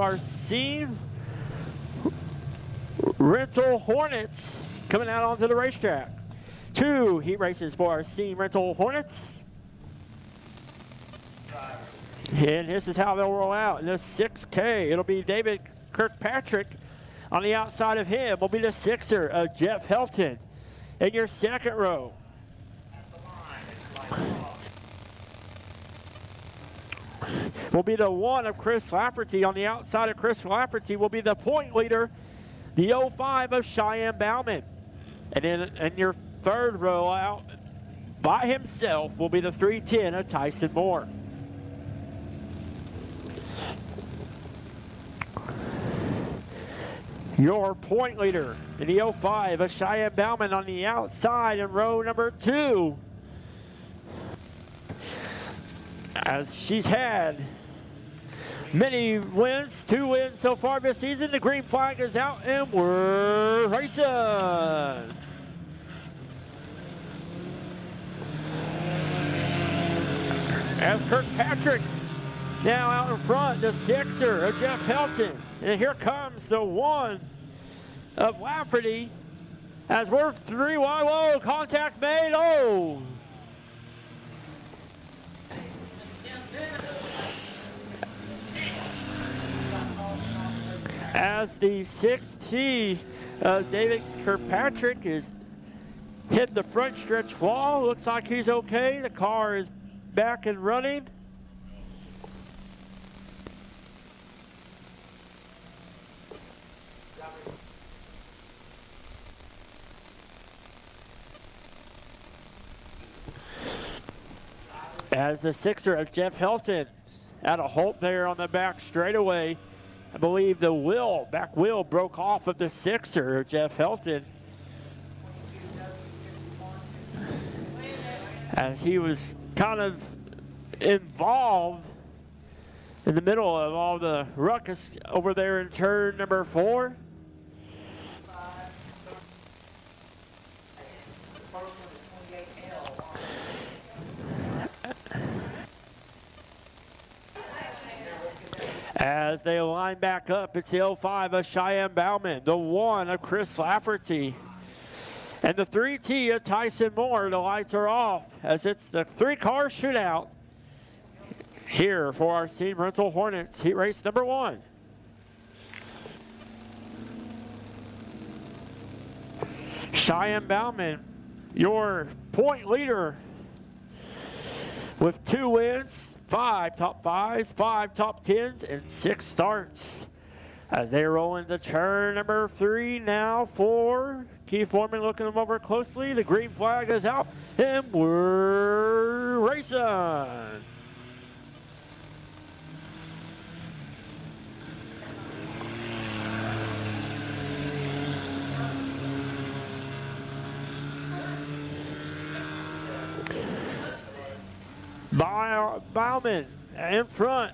Our scene rental Hornets coming out onto the racetrack. 2 heat races for our scene rental Hornets. And this is how they'll roll out. In the 6K, it'll be David Kirkpatrick. On the outside of him will be the 6er of Jeff Helton. In your second row, will be the 1 of Chris Lafferty. On the outside of Chris Lafferty will be the point leader, the 05 of Cheyenne Bauman. And in your third row out by himself will be the 310 of Tyson Moore. Your point leader in the 05 of Cheyenne Bauman on the outside in row number 2. As she's had many wins, 2 wins so far this season. The green flag is out and we're racing. As Kirkpatrick now out in front, the 6er of Jeff Helton. And here comes the 1 of Lafferty. As we're 3 wide, whoa, contact made, oh. As the 6T of David Kirkpatrick is hit the front stretch wall. Looks like he's okay. The car is back and running. As the 6er of Jeff Helton at a halt there on the back straightaway. I believe the back wheel broke off of the 6er of Jeff Helton. As he was kind of involved in the middle of all the ruckus over there in turn number 4. As they line back up, it's the 05 of Cheyenne Bauman, the 1 of Chris Lafferty, and the 3T of Tyson Moore. The lights are off as it's the 3-car shootout here for our Scene Rental Hornets heat race number 1. Cheyenne Bauman, your point leader with 2 wins. 5 top 5s, 5 top 10s, and 6 starts. As they roll into turn number 3 now for Keith Foreman looking them over closely. The green flag is out and we're racing. Bauman in front,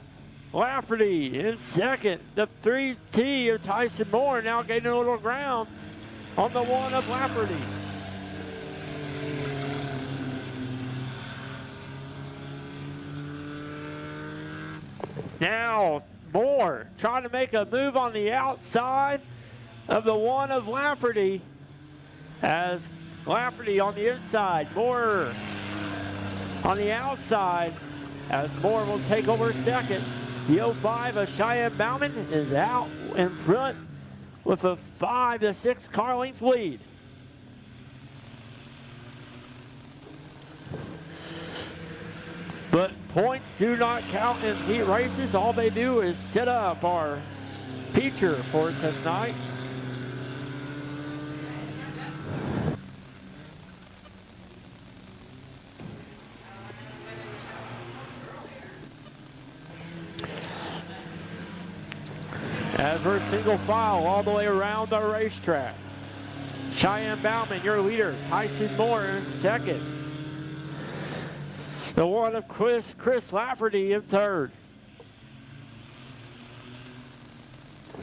Lafferty in second. The 3T of Tyson Moore now gaining a little ground on the 1 of Lafferty. Now Moore trying to make a move on the outside of the 1 of Lafferty. As Lafferty on the inside, Moore on the outside, as Moore will take over second. The 05 of Cheyenne Bauman is out in front with a 5 to 6 car length lead. But points do not count in heat races. All they do is set up our feature for tonight. As we're single file all the way around our racetrack. Cheyenne Bauman, your leader. Tyson Moore in second. The 1 of Chris Lafferty in third.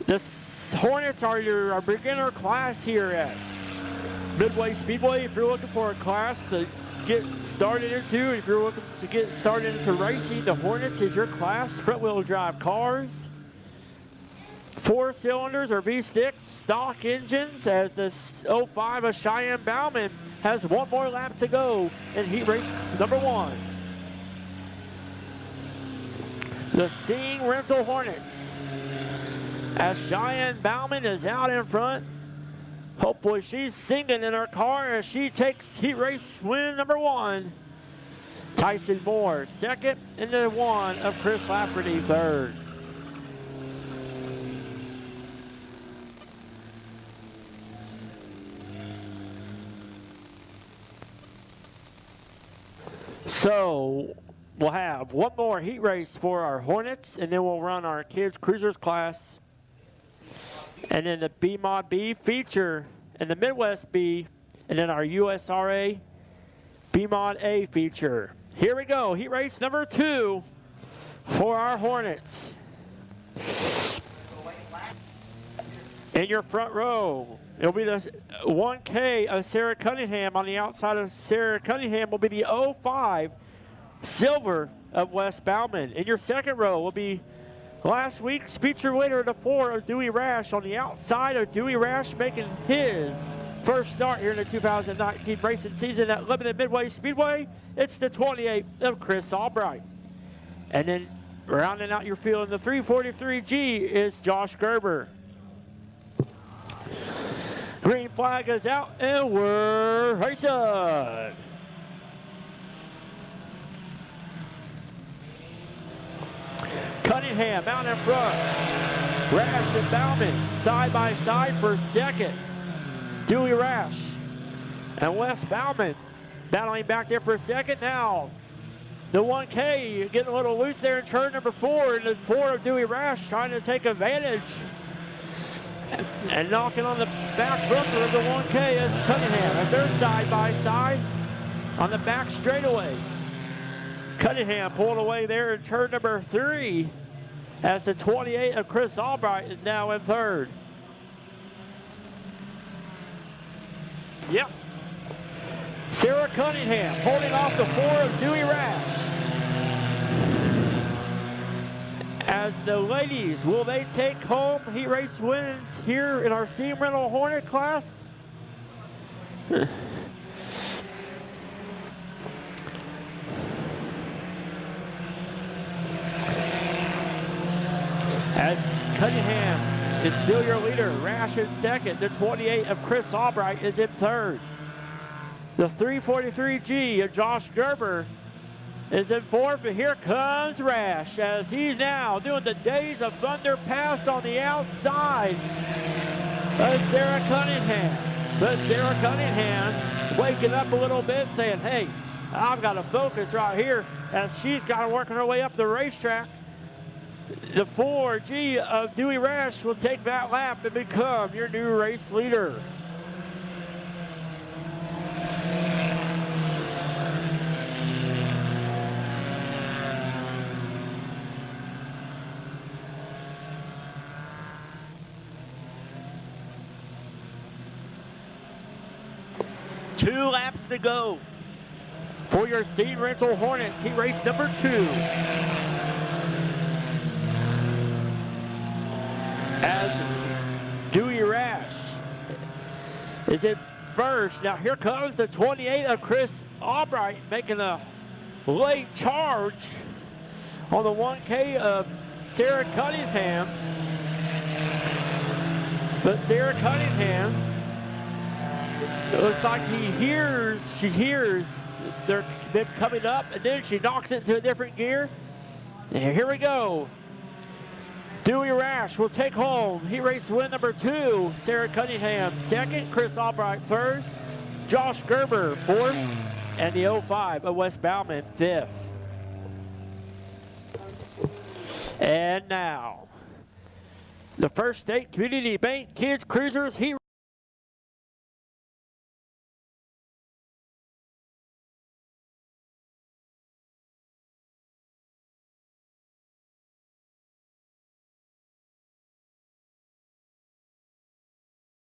The Hornets are our beginner class here at Midway Speedway. If you're looking for a class to get started into, if you're looking to get started into racing, the Hornets is your class. Front wheel drive cars. 4 cylinders or V6 stock engines as the 05 of Cheyenne Bauman has one more lap to go in heat race number 1. The Sing Rental Hornets as Cheyenne Bauman is out in front. Hopefully she's singing in her car as she takes heat race win number 1. Tyson Moore second, and the 1 of Chris Lafferty third. So we'll have one more heat race for our Hornets, and then we'll run our kids cruisers class. And then the B Mod B feature and the Midwest B, and then our USRA B Mod A feature. Here we go, heat race number 2 for our Hornets. In your front row, it'll be the 1K of Sarah Cunningham. On the outside of Sarah Cunningham will be the 05 Silver of Wes Bauman. In your second row will be last week's feature winner, the 4 of Dewey Rash. On the outside of Dewey Rash, making his first start here in the 2019 racing season at Lebanon Midway Speedway, it's the 28 of Chris Albright. And then rounding out your field in the 343G is Josh Gerber. Green flag is out, and we're racing. Cunningham out in front. Rash and Bauman side by side for second. Dewey Rash and Wes Bauman battling back there for a second now. The 1K getting a little loose there in turn number 4, and the 4 of Dewey Rash trying to take advantage. And knocking on the back bumper of the 1K is Cunningham as they're side by side on the back straightaway. Cunningham pulled away there in turn number 3 as the 28 of Chris Albright is now in third. Yep. Sarah Cunningham holding off the 4 of Dewey Rash. As the ladies, will they take home heat race wins here in our Sing Rental Hornet class? As Cunningham is still your leader, Rash in second. The 28 of Chris Albright is in third. The 343G of Josh Gerber is in fourth, but here comes Rash as he's now doing the Days of Thunder pass on the outside of Sarah Cunningham. But Sarah Cunningham waking up a little bit saying, hey, I've got to focus right here as she's got to work her way up the racetrack. The 4G of Dewey Rash will take that lap and become your new race leader. Two laps to go for your Sing Rental Hornets heat race number 2. As Dewey Rash is in first. Now here comes the 28 of Chris Albright making a late charge on the 1K of Sarah Cunningham. But Sarah Cunningham, it looks like she hears they're coming up, and then she knocks it into a different gear. And here we go. Dewey Rash will take home heat race win number 2. Sarah Cunningham second, Chris Albright third, Josh Gerber fourth, and the 05 of Wes Bauman fifth. And now, the First State Community Bank Kids Cruisers heat